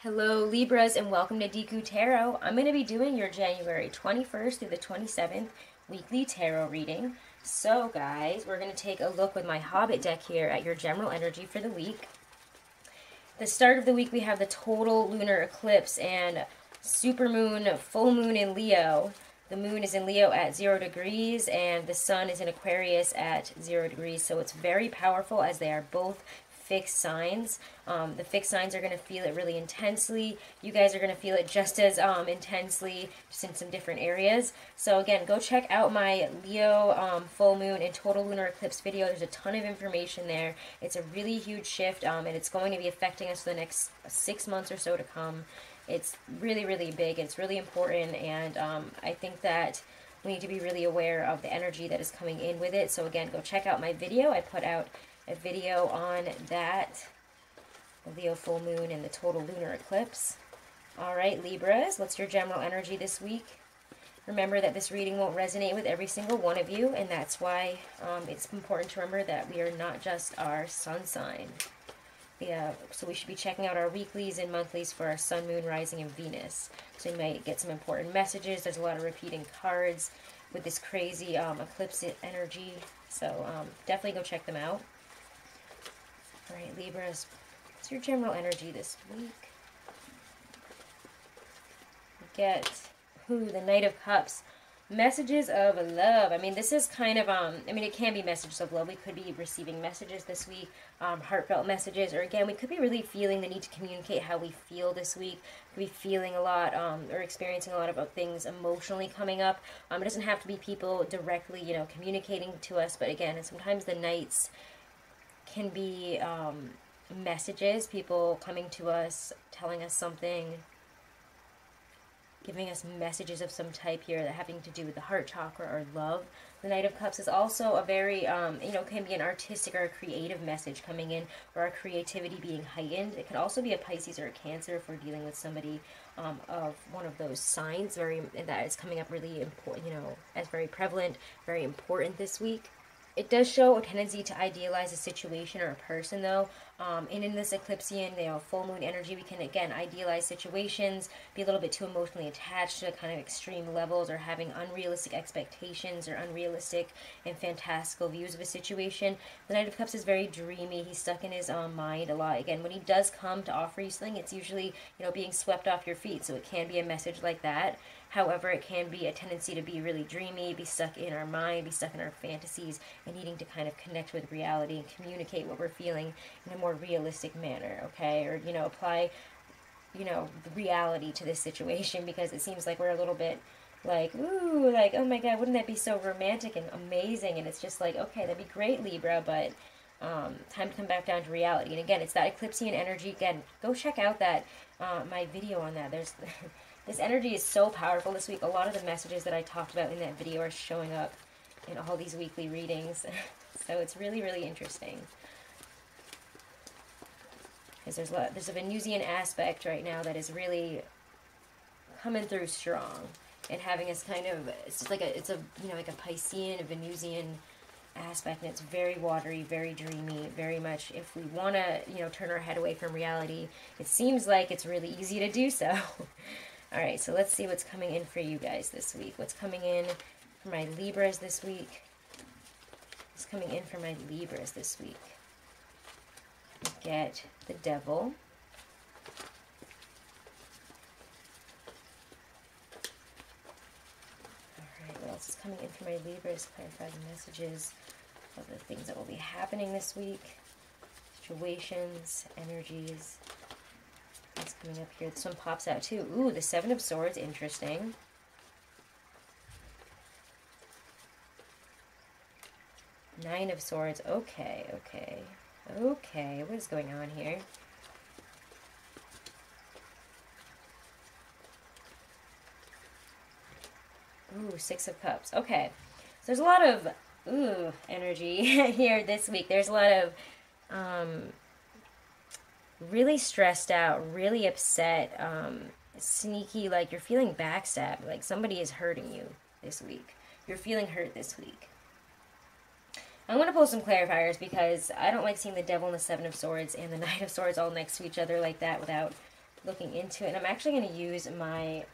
Hello Libras and welcome to Deku Tarot. I'm going to be doing your January 21st through the 27th weekly tarot reading. So guys, we're going to take a look with my Hobbit deck here at your general energy for the week. The start of the week we have the total lunar eclipse and supermoon, full moon in Leo. The moon is in Leo at 0 degrees and the sun is in Aquarius at 0 degrees. So it's very powerful as they are both fixed signs. The fixed signs are going to feel it really intensely. You guys are going to feel it just as intensely, just in some different areas. So again, go check out my Leo full moon and total lunar eclipse video. There's a ton of information there. It's a really huge shift, and it's going to be affecting us for the next 6 months or so to come. It's really, really big. It's really important, and I think that we need to be really aware of the energy that is coming in with it. So again, go check out my video. I put out a video on that, the Leo full moon and the total lunar eclipse. All right, Libras, what's your general energy this week? Remember that this reading won't resonate with every single one of you, and that's why it's important to remember that we are not just our sun sign. Yeah, so we should be checking out our weeklies and monthlies for our sun, moon, rising, and Venus. So you might get some important messages. There's a lot of repeating cards with this crazy eclipse energy. So definitely go check them out. All right, Libras, what's your general energy this week? Get, the Knight of Cups. Messages of love. I mean, this is kind of, it can be messages of love. We could be receiving messages this week, heartfelt messages, or again, we could be really feeling the need to communicate how we feel this week. We could be feeling a lot, or experiencing a lot of things emotionally coming up. It doesn't have to be people directly, communicating to us, but again, sometimes the Knights can be messages, people coming to us, telling us something, giving us messages of some type here that having to do with the heart chakra or love. The Knight of Cups is also a very, can be an artistic or a creative message coming in, or our creativity being heightened. It can also be a Pisces or a Cancer if we're dealing with somebody of one of those signs, that is coming up really important, as very prevalent, very important this week. It does show a tendency to idealize a situation or a person, though. And in this eclipsean, full moon energy, we can, again, idealize situations, be a little bit too emotionally attached to kind of extreme levels, or having unrealistic expectations or unrealistic and fantastical views of a situation. The Knight of Cups is very dreamy. He's stuck in his mind a lot. Again, when he does come to offer you something, it's usually, being swept off your feet. So it can be a message like that. However, it can be a tendency to be really dreamy, be stuck in our mind, be stuck in our fantasies, and needing to kind of connect with reality and communicate what we're feeling in a more realistic manner, okay? Or, apply, the reality to this situation, because it seems like we're a little bit like, ooh, like, oh my God, wouldn't that be so romantic and amazing? And it's just like, okay, that'd be great, Libra, but time to come back down to reality. And again, it's that eclipsean energy. Again, go check out that my video on that. There's this energy is so powerful this week. A lot of the messages that I talked about in that video are showing up in all these weekly readings. So it's really, really interesting. Because there's a Venusian aspect right now that is really coming through strong, and having us kind of, it's just like like a Piscean, a Venusian aspect, and it's very watery, very dreamy, very much, if we want to, turn our head away from reality, it seems like it's really easy to do so. All right, so let's see what's coming in for you guys this week. What's coming in for my Libras this week? What's coming in for my Libras this week? Get the Devil. Alright, what else is coming in for my Libras? Clarify the messages of the things that will be happening this week. Situations, energies. What's coming up here? This one pops out too. Ooh, the Seven of Swords, interesting. Nine of Swords, okay. What is going on here? Ooh, Six of Cups, okay. So there's a lot of, energy here this week. There's a lot of, really stressed out, really upset, sneaky, like you're feeling backstabbed, like somebody is hurting you this week. You're feeling hurt this week. I'm going to pull some clarifiers because I don't like seeing the Devil and the Seven of Swords and the Knight of Swords all next to each other like that without looking into it. And I'm actually going to use my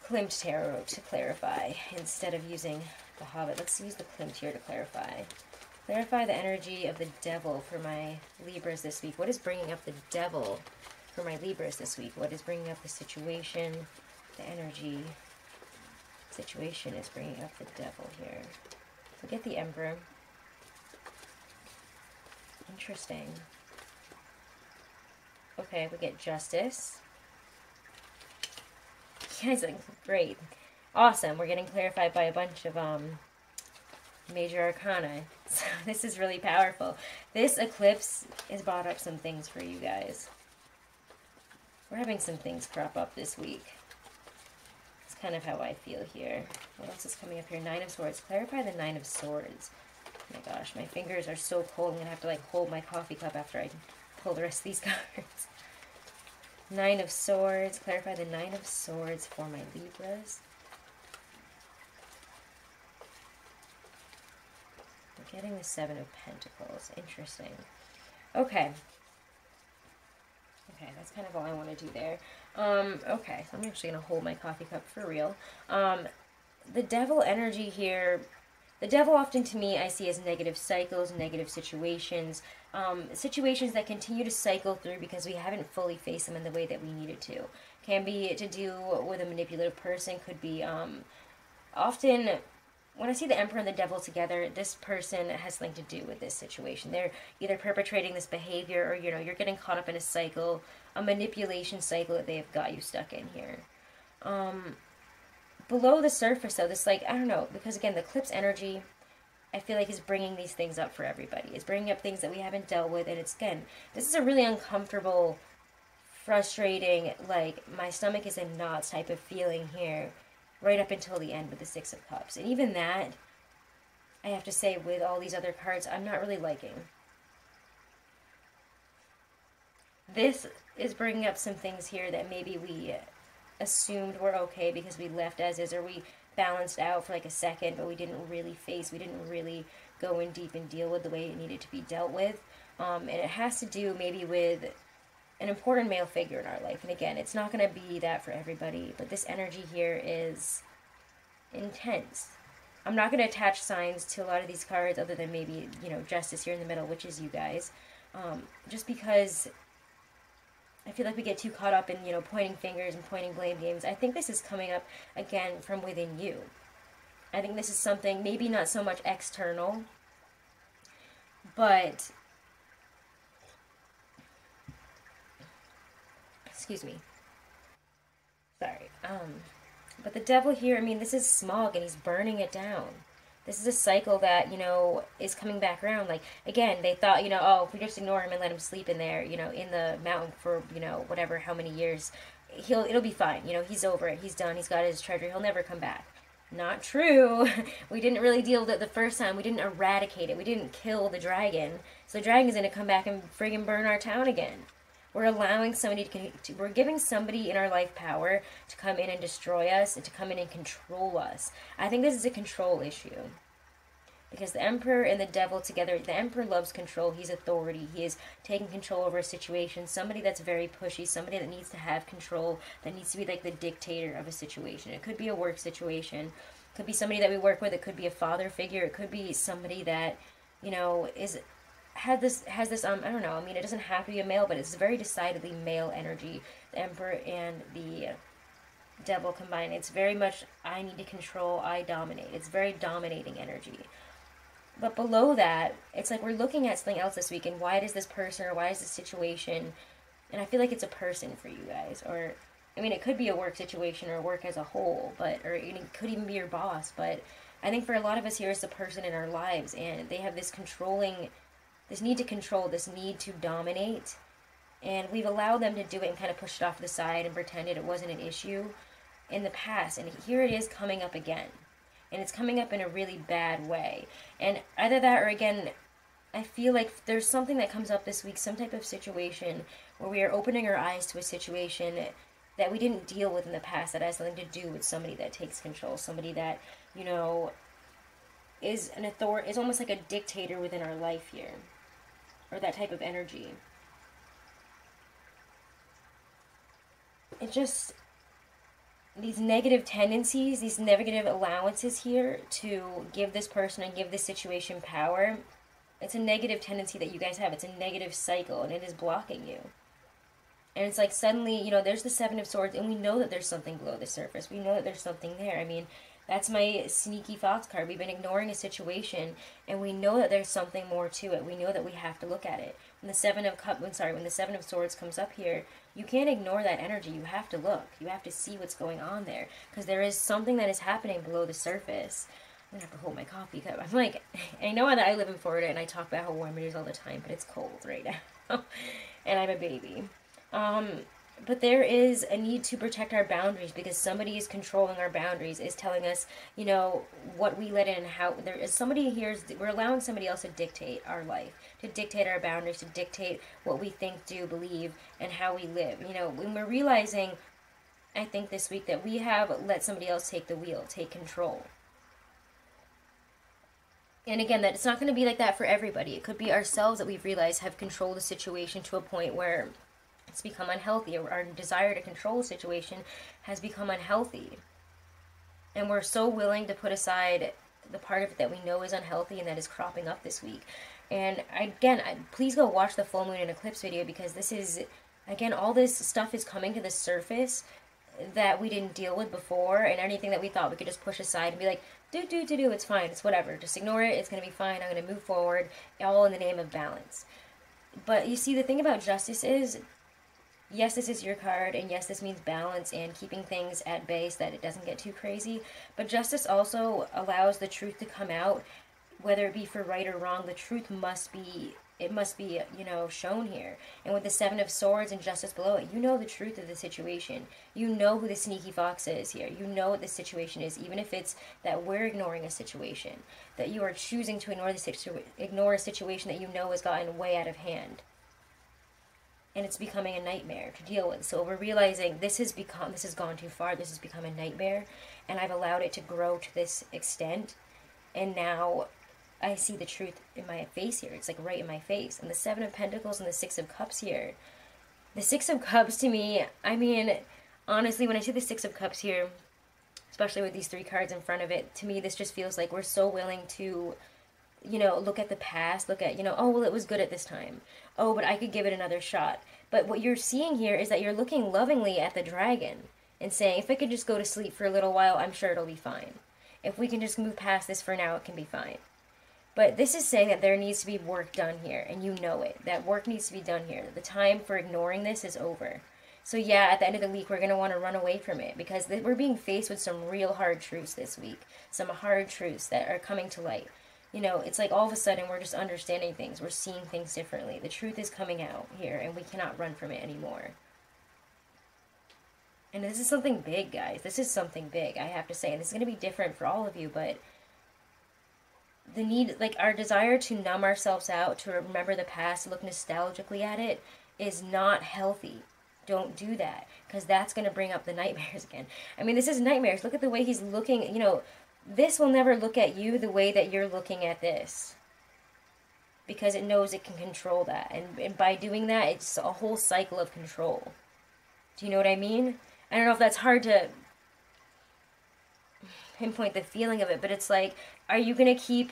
Klimt tarot to clarify instead of using the Hobbit. Let's use the Klimt here to clarify. Clarify the energy of the devil for my Libras this week. What is bringing up the devil for my Libras this week? What is bringing up the situation, the energy? Situation is bringing up the devil here. We get the Emperor. Interesting. Okay, we get Justice. Guys, great. Awesome. We're getting clarified by a bunch of major arcana. So this is really powerful. This eclipse has brought up some things for you guys. We're having some things crop up this week. It's kind of how I feel here. What else is coming up here? Nine of Swords. Clarify the Nine of Swords. Oh my gosh, my fingers are so cold. I'm going to have to like hold my coffee cup after I pull the rest of these cards. Nine of Swords. Clarify the Nine of Swords for my Libras. We're getting the Seven of Pentacles. Interesting. Okay. Okay, that's kind of all I want to do there. Okay, so I'm actually going to hold my coffee cup for real. The devil energy here, the devil often to me I see as negative cycles, negative situations, situations that continue to cycle through because we haven't fully faced them in the way that we needed to. Can be to do with a manipulative person, could be often... When I see the Emperor and the Devil together, this person has something to do with this situation. They're either perpetrating this behavior or, you know, you're getting caught up in a cycle, a manipulation cycle that they have got you stuck in here. Below the surface, though, this, like, I don't know, because, again, the eclipse energy, I feel like is bringing these things up for everybody. It's bringing up things that we haven't dealt with, and it's, again, this is a really uncomfortable, frustrating, like, my stomach is in knots type of feeling here. Right up until the end with the Six of Cups. And even that, I have to say, with all these other cards, I'm not really liking. This is bringing up some things here that maybe we assumed were okay because we left as is, or we balanced out for like a second, but we didn't really face, we didn't really go in deep and deal with the way it needed to be dealt with. And it has to do maybe with an important male figure in our life. And again, it's not going to be that for everybody, but this energy here is intense. I'm not going to attach signs to a lot of these cards other than maybe, you know, Justice here in the middle, which is you guys. Just because I feel like we get too caught up in, you know, pointing fingers and pointing blame games. I think this is coming up, again, from within you. I think this is something, maybe not so much external, but... Excuse me. Sorry. But the devil here, I mean, this is smog and he's burning it down. This is a cycle that, you know, is coming back around. Like, again, they thought, you know, oh, if we just ignore him and let him sleep in there, you know, in the mountain for, you know, whatever, how many years, it'll be fine. You know, he's over it. He's done. He's got his treasure. He'll never come back. Not true. We didn't really deal with it the first time. We didn't eradicate it. We didn't kill the dragon. So the dragon's going to come back and friggin' burn our town again. We're allowing somebody we're giving somebody in our life power to come in and destroy us and to come in and control us. I think this is a control issue. Because the Emperor and the Devil together, the Emperor loves control. He's authority. He is taking control over a situation. Somebody that's very pushy, somebody that needs to have control, that needs to be like the dictator of a situation. It could be a work situation. It could be somebody that we work with. It could be a father figure. It could be somebody that, you know, has this I don't know, I mean, it doesn't have to be a male, but it's very decidedly male energy. The Emperor and the Devil combined. It's very much, I need to control, I dominate. It's very dominating energy. But below that, it's like we're looking at something else this week, and why does this person, or why is this situation, and I feel like it's a person for you guys, or, I mean, it could be a work situation, or work as a whole, but, or it could even be your boss, but I think for a lot of us here, it's the person in our lives, and they have this this need to control, this need to dominate, and we've allowed them to do it and kind of push it off to the side and pretended it wasn't an issue in the past, and here it is coming up again, and it's coming up in a really bad way, and either that, or again, I feel like there's something that comes up this week, some type of situation where we are opening our eyes to a situation that we didn't deal with in the past, that has something to do with somebody that takes control, somebody that, you know, is an authority, is almost like a dictator within our life here. Or that type of energy. it just, these negative tendencies, these negative allowances here to give this person and give this situation power, it's a negative tendency that you guys have. It's a negative cycle, and it is blocking you. And it's like suddenly, you know, there's the Seven of Swords, and we know that there's something below the surface. We know that there's something there. I mean, that's my sneaky fox card. We've been ignoring a situation, and we know that there's something more to it. We know that we have to look at it. When the Seven of Swords comes up here, you can't ignore that energy. You have to look. You have to see what's going on there, because there is something that is happening below the surface. I'm gonna have to hold my coffee cup. I'm like, I know that I live in Florida, and I talk about how warm it is all the time, but it's cold right now, and I'm a baby. But there is a need to protect our boundaries, because somebody is controlling our boundaries, is telling us, you know, what we let in, how there is somebody here, we're allowing somebody else to dictate our life, to dictate our boundaries, to dictate what we think, do, believe, and how we live. You know, when we're realizing, I think this week, that we have let somebody else take the wheel, take control. And again, that it's not going to be like that for everybody. It could be ourselves that we've realized have controlled the situation to a point where it's become unhealthy, or our desire to control the situation has become unhealthy. And we're so willing to put aside the part of it that we know is unhealthy and that is cropping up this week. And please go watch the full moon and eclipse video, because this is, again, all this stuff is coming to the surface that we didn't deal with before, and anything that we thought we could just push aside and be like, it's fine, it's whatever, just ignore it, it's going to be fine, I'm going to move forward, all in the name of balance. But you see, the thing about justice is, yes, this is your card, and yes, this means balance and keeping things at bay so that it doesn't get too crazy, but justice also allows the truth to come out, whether it be for right or wrong. The truth must be, you know, shown here. And with the Seven of Swords and justice below it, you know the truth of the situation. You know who the sneaky fox is here. You know what the situation is, even if it's that we're ignoring a situation, that you are choosing to ignore a situation that you know has gotten way out of hand. And it's becoming a nightmare to deal with. So we're realizing this has gone too far. This has become a nightmare, and I've allowed it to grow to this extent. And now I see the truth in my face here. It's like right in my face. And the Seven of Pentacles and the Six of Cups here. The Six of Cups to me, I mean, honestly, when I see the Six of Cups here, especially with these three cards in front of it, to me this just feels like we're so willing to, you know, look at the past, look at, you know, oh, well, it was good at this time. Oh, but I could give it another shot. But what you're seeing here is that you're looking lovingly at the dragon and saying, if I could just go to sleep for a little while, I'm sure it'll be fine. If we can just move past this for now, it can be fine. But this is saying that there needs to be work done here, and you know it. That work needs to be done here. The time for ignoring this is over. So yeah, at the end of the week, we're going to want to run away from it, because we're being faced with some real hard truths this week. Some hard truths that are coming to light. You know, it's like all of a sudden we're just understanding things. We're seeing things differently. The truth is coming out here, and we cannot run from it anymore. And this is something big, guys. This is something big, I have to say. And this is going to be different for all of you, but the need, like our desire to numb ourselves out, to remember the past, to look nostalgically at it, is not healthy. Don't do that, because that's going to bring up the nightmares again. I mean, this is nightmares. Look at the way he's looking, you know. This will never look at you the way that you're looking at this, because it knows it can control that. And by doing that, it's a whole cycle of control. Do you know what I mean? I don't know if that's hard to pinpoint the feeling of it, but it's like, are you going to keep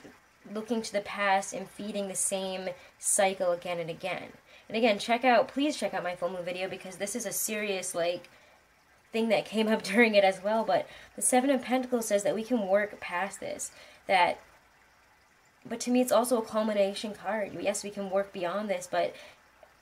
looking to the past and feeding the same cycle again and again? And again, please check out my full moon video, because this is a serious, like, thing that came up during it as well. But the Seven of Pentacles says that we can work past this, but to me it's also a culmination card. Yes, we can work beyond this, but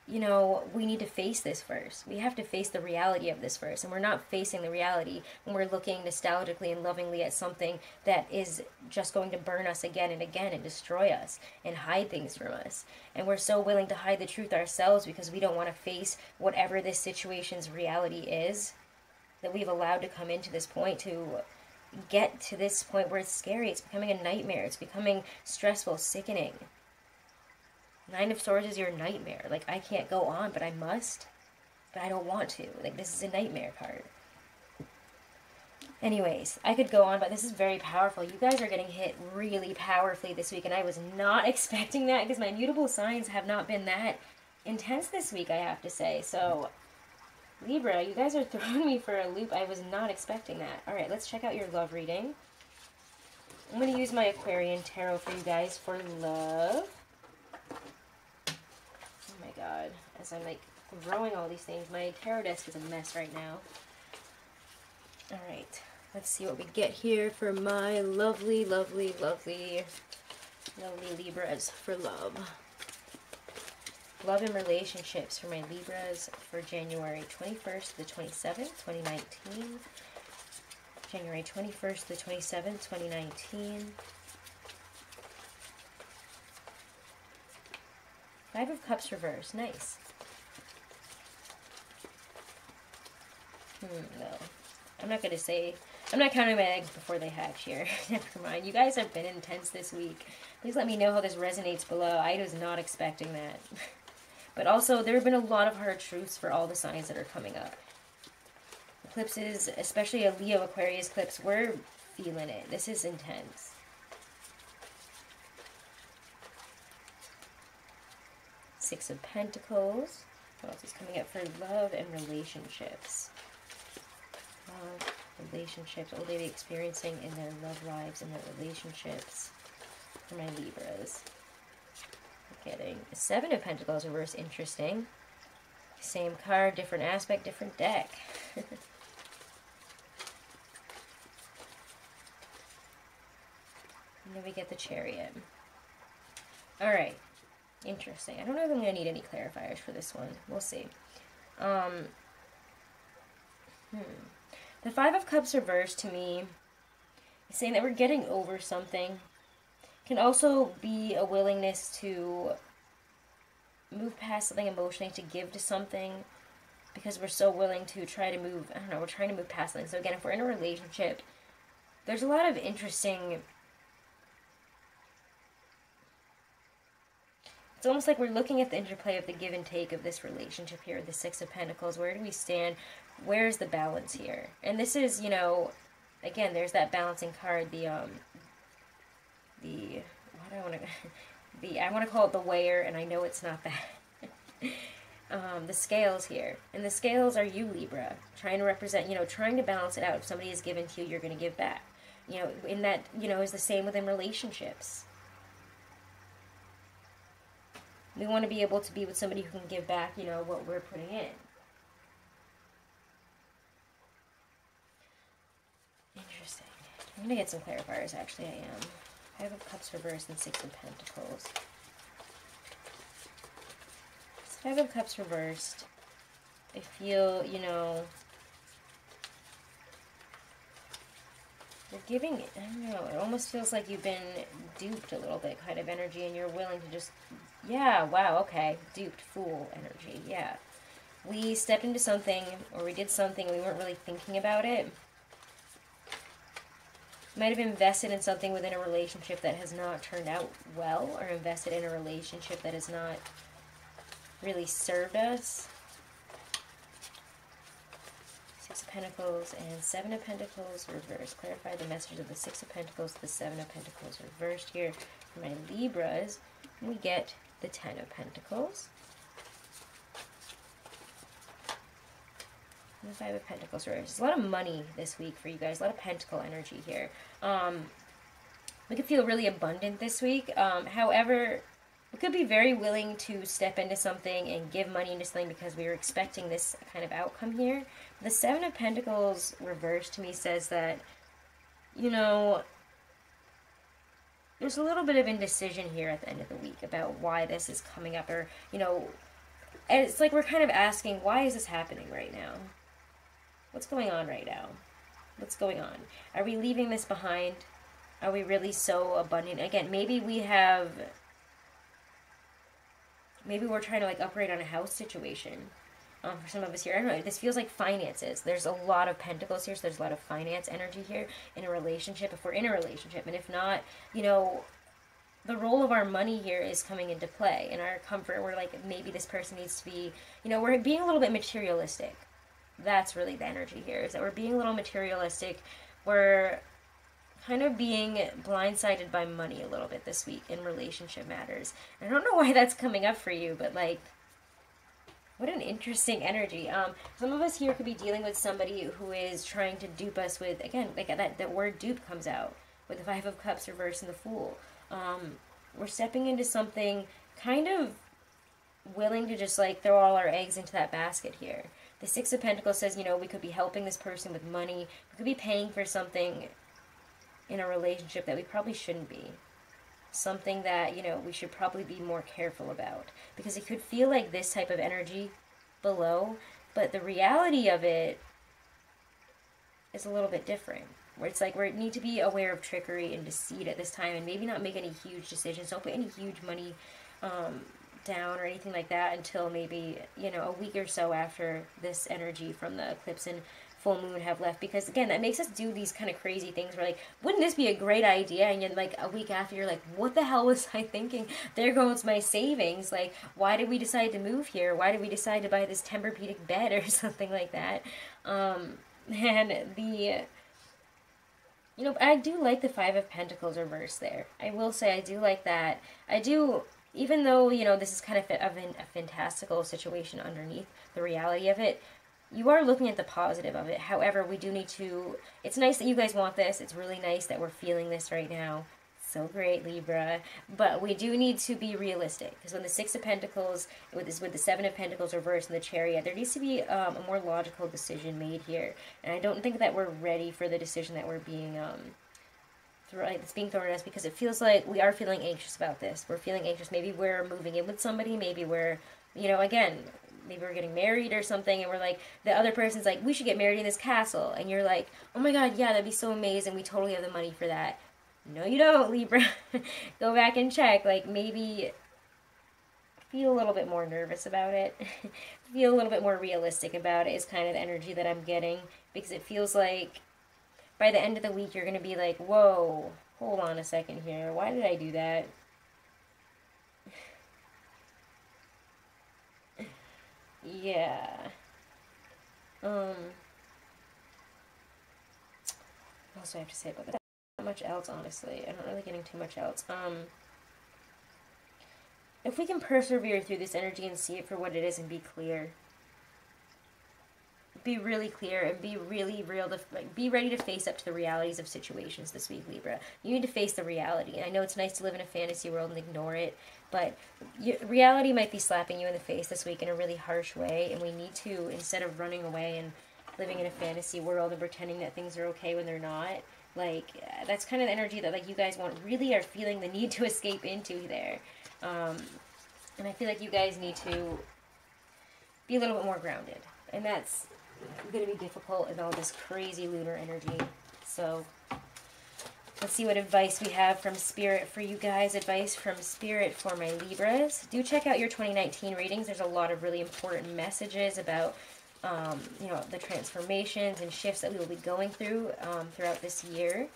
you know, we need to face this first. We have to face the reality of this first, and we're not facing the reality when we're looking nostalgically and lovingly at something that is just going to burn us again and again and destroy us and hide things from us. And we're so willing to hide the truth ourselves because we don't want to face whatever this situation's reality is, that we've allowed to come into this point, to get to this point where it's scary. It's becoming a nightmare. It's becoming stressful, sickening. Nine of Swords is your nightmare. Like, I can't go on, but I must. But I don't want to. Like, this is a nightmare card. Anyways, I could go on, but this is very powerful. You guys are getting hit really powerfully this week, and I was not expecting that, because my mutable signs have not been that intense this week, I have to say. So Libra, you guys are throwing me for a loop. I was not expecting that. All right, let's check out your love reading. I'm going to use my Aquarian Tarot for you guys for love. Oh my god, as I'm like throwing all these things. My tarot desk is a mess right now. All right, let's see what we get here for my lovely, lovely, lovely, lovely Libras for love. Love and relationships for my Libras for January 21st to the 27th, 2019. January 21st to the 27th, 2019. Five of Cups reversed. Nice. No. I'm not going to say... I'm not counting my eggs before they hatch here. Never mind. You guys have been intense this week. Please let me know how this resonates below. I was not expecting that. But also, there have been a lot of hard truths for all the signs that are coming up. Eclipses, especially a Leo Aquarius eclipse, we're feeling it. This is intense. Six of Pentacles. What else is coming up for love and relationships? Love, relationships. What will they be experiencing in their love lives and their relationships for my Libras? We're getting a Seven of Pentacles reverse. Interesting. Same card, different aspect, different deck. And then we get the Chariot. Alright. Interesting. I don't know if I'm going to need any clarifiers for this one. We'll see. The Five of Cups reversed to me is saying that we're getting over something. Can also be a willingness to move past something emotionally, to give to something, because we're so willing to try to move, I don't know, we're trying to move past something. So again, if we're in a relationship, there's a lot of interesting... It's almost like we're looking at the interplay of the give and take of this relationship here, the Six of Pentacles. Where do we stand? Where's the balance here? And this is, you know, again, there's that balancing card, I want to call it the weigher, and I know it's not that. The scales here. And the scales are you, Libra, trying to represent, you know, trying to balance it out. If somebody is given to you, you're going to give back. You know, in that, you know, is the same within relationships. We want to be able to be with somebody who can give back, you know, what we're putting in. Interesting. I'm going to get some clarifiers, actually, I am. Five of Cups reversed and Six of Pentacles. Five of Cups reversed. I feel, you know, you're giving, I don't know, it almost feels like you've been duped a little bit, kind of energy, and you're willing to just, yeah, wow, okay, duped, fool energy, yeah. We stepped into something, or we did something, we weren't really thinking about it. Might have invested in something within a relationship that has not turned out well, or invested in a relationship that has not really served us. Six of Pentacles and Seven of Pentacles reversed. Clarify the messages of the Six of Pentacles to the Seven of Pentacles reversed here. For my Libras, we get the Ten of Pentacles. And the Five of Pentacles reversed. There's a lot of money this week for you guys. A lot of pentacle energy here. We could feel really abundant this week. However, we could be very willing to step into something and give money into something because we were expecting this kind of outcome here. The Seven of Pentacles reversed to me says that, you know, there's a little bit of indecision here at the end of the week about why this is coming up, or, you know, and it's like we're kind of asking, why is this happening right now? What's going on right now? What's going on? Are we leaving this behind? Are we really so abundant? Again, maybe we have... Maybe we're trying to, like, upgrade on a house situation for some of us here. I don't know. This feels like finances. There's a lot of pentacles here, so there's a lot of finance energy here in a relationship, if we're in a relationship. And if not, you know, the role of our money here is coming into play. And our comfort, we're like, maybe this person needs to be, you know, we're being a little bit materialistic. That's really the energy here, is that we're being a little materialistic. We're kind of being blindsided by money a little bit this week in relationship matters. I don't know why that's coming up for you, but like, What an interesting energy. Some of us here could be dealing with somebody who is trying to dupe us with, again, like that word dupe comes out with the Five of Cups reversed and the Fool. We're stepping into something kind of willing to just like throw all our eggs into that basket here. The Six of Pentacles says, you know, we could be helping this person with money. We could be paying for something in a relationship that we probably shouldn't be. Something that, you know, we should probably be more careful about. Because it could feel like this type of energy below, but the reality of it is a little bit different. Where it's like we need to be aware of trickery and deceit at this time, and maybe not make any huge decisions. Don't put any huge money down or anything like that until maybe, you know, a week or so after this energy from the eclipse and full moon have left, because again, that makes us do these kind of crazy things where like, wouldn't this be a great idea? And then like a week after, you're like, what the hell was I thinking? There goes my savings. Like, why did we decide to move here? Why did we decide to buy this Tempur-Pedic bed or something like that? And the, you know, I do like the Five of Pentacles reversed there. I will say I do like that. I do, even though, you know, this is kind of a fantastical situation underneath the reality of it, you are looking at the positive of it. However, we do need to, it's nice that you guys want this. It's really nice that we're feeling this right now. So great, Libra. But we do need to be realistic. Because when the Six of Pentacles, with the Seven of Pentacles reversed and the Chariot, there needs to be a more logical decision made here. And I don't think that we're ready for the decision that we're being, that's being thrown at us, because it feels like we are feeling anxious about this. We're feeling anxious. Maybe we're moving in with somebody. Maybe we're, you know, again, maybe we're getting married or something, and we're like, the other person's like, we should get married in this castle, and you're like, oh my god, yeah, that'd be so amazing, we totally have the money for that. No, you don't, Libra. Go back and check. Like, maybe feel a little bit more nervous about it. Feel a little bit more realistic about it is kind of the energy that I'm getting, because it feels like by the end of the week, you're going to be like, whoa, hold on a second here, why did I do that? Yeah. What else do I have to say about that? Not much else, honestly. I'm not really getting too much else. If we can persevere through this energy and see it for what it is and be clear. Be really clear and be really real. Be ready to face up to the realities of situations this week, Libra. You need to face the reality. And I know it's nice to live in a fantasy world and ignore it, but reality might be slapping you in the face this week in a really harsh way, and we need to, instead of running away and living in a fantasy world and pretending that things are okay when they're not, like, that's kind of the energy that, like, you guys really are feeling the need to escape into there. And I feel like you guys need to be a little bit more grounded. And that's going to be difficult in all this crazy lunar energy. So let's see what advice we have from Spirit for you guys. Advice from Spirit for my Libras. Do check out your 2019 readings. There's a lot of really important messages about, you know, the transformations and shifts that we will be going through throughout this year.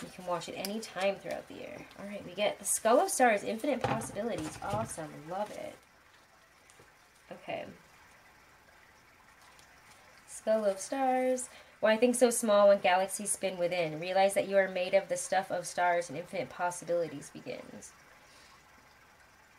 You can watch it any time throughout the year. All right, we get the Skull of Stars, Infinite Possibilities. Awesome. Love it. Okay. Skull of Stars. Why think so small when galaxies spin within? Realize that you are made of the stuff of stars and infinite possibilities begins.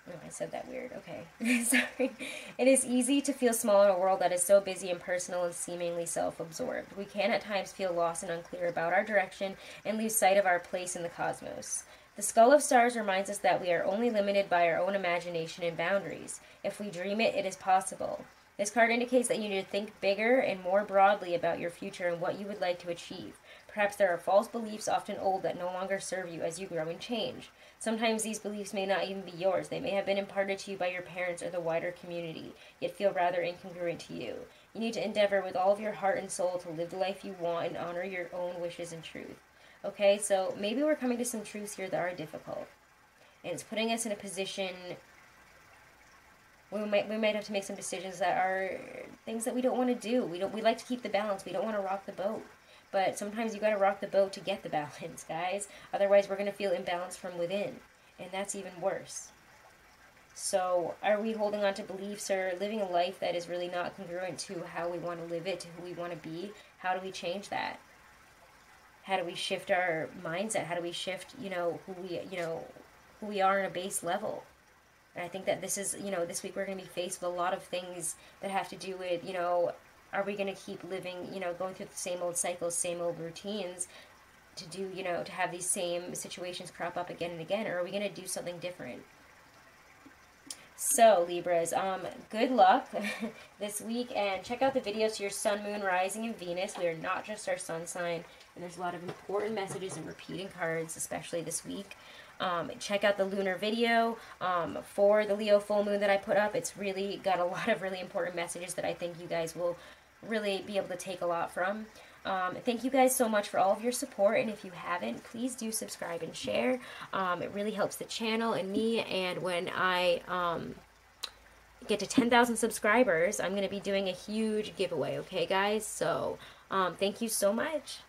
Oh, I said that weird. Okay. Sorry. It is easy to feel small in a world that is so busy and personal and seemingly self-absorbed. We can at times feel lost and unclear about our direction and lose sight of our place in the cosmos. The Skull of Stars reminds us that we are only limited by our own imagination and boundaries. If we dream it, it is possible. This card indicates that you need to think bigger and more broadly about your future and what you would like to achieve. Perhaps there are false beliefs, often old, that no longer serve you as you grow and change. Sometimes these beliefs may not even be yours. They may have been imparted to you by your parents or the wider community, yet feel rather incongruent to you. You need to endeavor with all of your heart and soul to live the life you want and honor your own wishes and truth. Okay, so maybe we're coming to some truths here that are difficult. And it's putting us in a position we might have to make some decisions that are things that we don't want to do. We like to keep the balance. We don't want to rock the boat. But sometimes you got to rock the boat to get the balance, guys. Otherwise, we're going to feel imbalanced from within. And that's even worse. So, are we holding on to beliefs or living a life that is really not congruent to how we want to live it, to who we want to be? How do we change that? How do we shift our mindset? How do we shift, who we are on a base level? And I think that this is, you know, this week we're going to be faced with a lot of things that have to do with, you know, are we going to keep living, you know, going through the same old cycles, same old routines to do, you know, to have these same situations crop up again and again, or are we going to do something different? So, Libras, good luck this week, and check out the videos to your sun, moon, rising, and Venus. We are not just our sun sign, and there's a lot of important messages and repeating cards, especially this week. Check out the lunar video for the Leo full moon that I put up. It's really got a lot of really important messages that I think you guys will really be able to take a lot from. Thank you guys so much for all of your support, and if you haven't, please do subscribe and share. It really helps the channel and me, and when I get to 10,000 subscribers, I'm going to be doing a huge giveaway, okay guys? So, thank you so much.